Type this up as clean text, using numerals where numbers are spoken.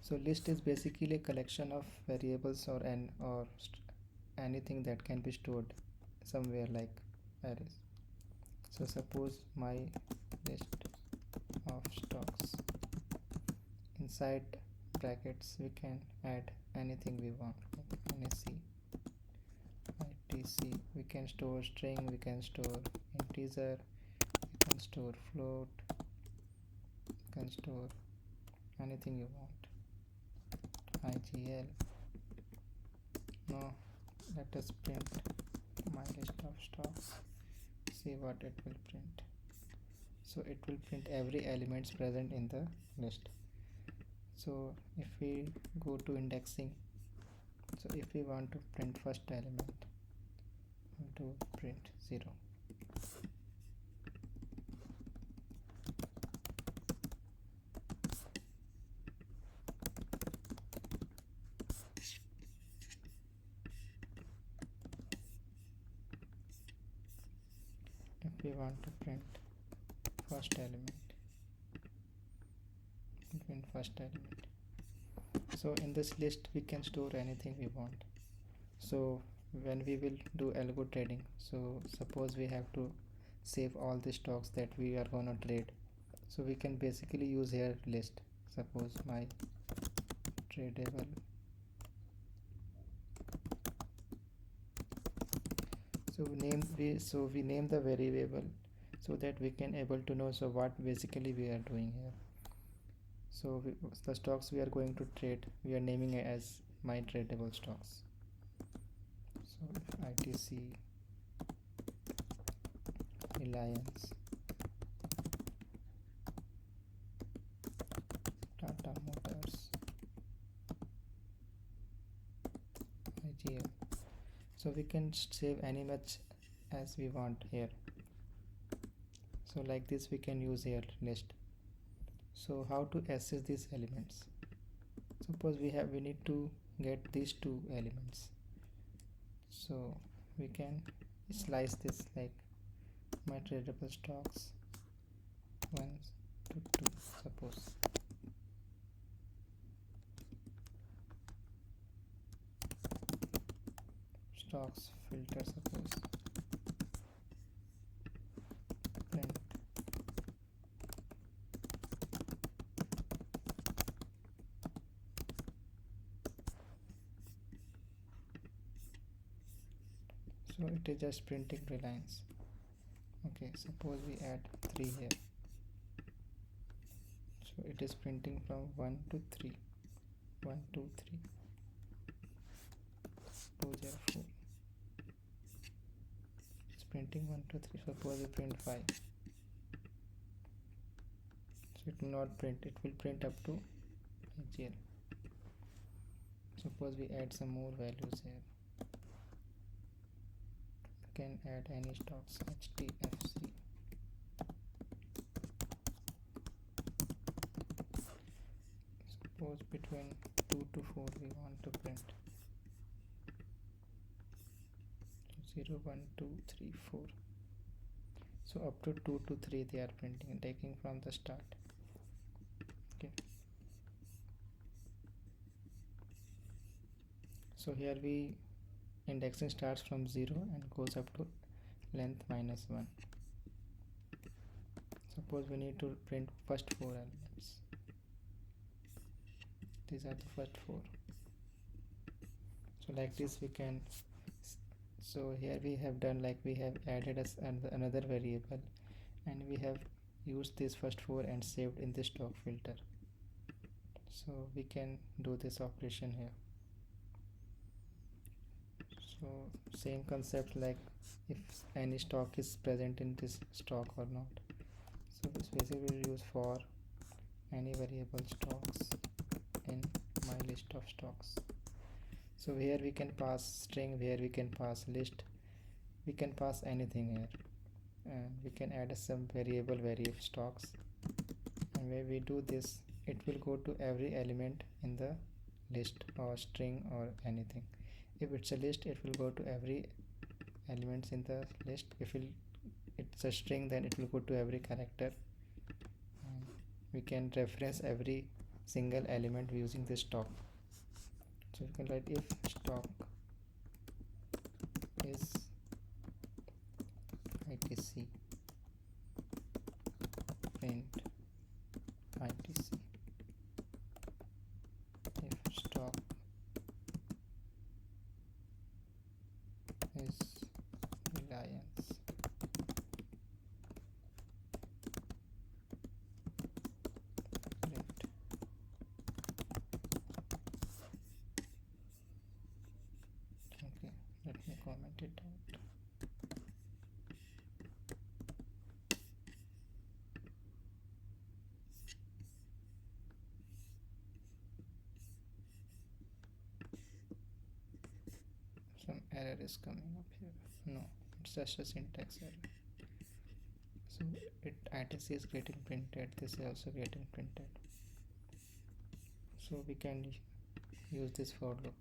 So list is basically a collection of variables or anything that can be stored somewhere like arrays. So suppose my list of stocks, inside brackets we can add anything we want, like NSC, ITC. We can store string, we can store integer, we can store float, we can store anything you want, IGL. Now let us print my list of stocks, see what it will print. So it will print every elements present in the list. So if we go to indexing, so if we want to print first element, we to print 0. If we want to print first element, print first element. So in this list we can store anything we want. So when we will do algo trading, so suppose we have to save all the stocks that we are gonna trade, so we can basically use here list. Suppose my tradable, so we name the variable so that we can able to know so what basically we are doing here. So the stocks we are going to trade, we are naming it as my tradable stocks. So ITC, Reliance, Tata Motors, IGL. So we can save any much as we want here. So like this we can use here list. So how to access these elements? Suppose we need to get these two elements. So we can slice this like my tradable stocks 1 to 2, suppose. Stocks filter, suppose print. So it is just printing Reliance. Okay, suppose we add 3 here. So it is printing from 1 to 3. 1, 2, 3. Suppose here 4. It's printing 1, 2, 3. Suppose we print 5. So it will not print, it will print up to HL. Suppose we add some more values here. We can add any stocks, HTFC. Suppose between 2 to 4 we want to print 0, 1, 2, 3, 4. So up to 2 to 3 they are printing, taking from the start. Okay. So here we indexing starts from 0 and goes up to length -1. Suppose we need to print first 4 elements. These are the first 4. So like this we can, so here we have done like we have added as another variable and we have used this first 4 and saved in the stock filter. So we can do this operation here. So same concept, like if any stock is present in this stock or not. So this basically will use for any variable stocks in my list of stocks. So here we can pass string, here we can pass list, we can pass anything here, and we can add some variable stocks, and when we do this it will go to every element in the list or string or anything. If it's a list, it will go to every elements in the list. If it's a string, then it will go to every character, and we can reference every single element using this stock. So you can write if stock is ITC, print ITC. If stock is Reliance, print. Okay, let me comment it out. Some error is coming up here. No, it's just a syntax error. So it ITC is getting printed, this is also getting printed. So we can use this for loop.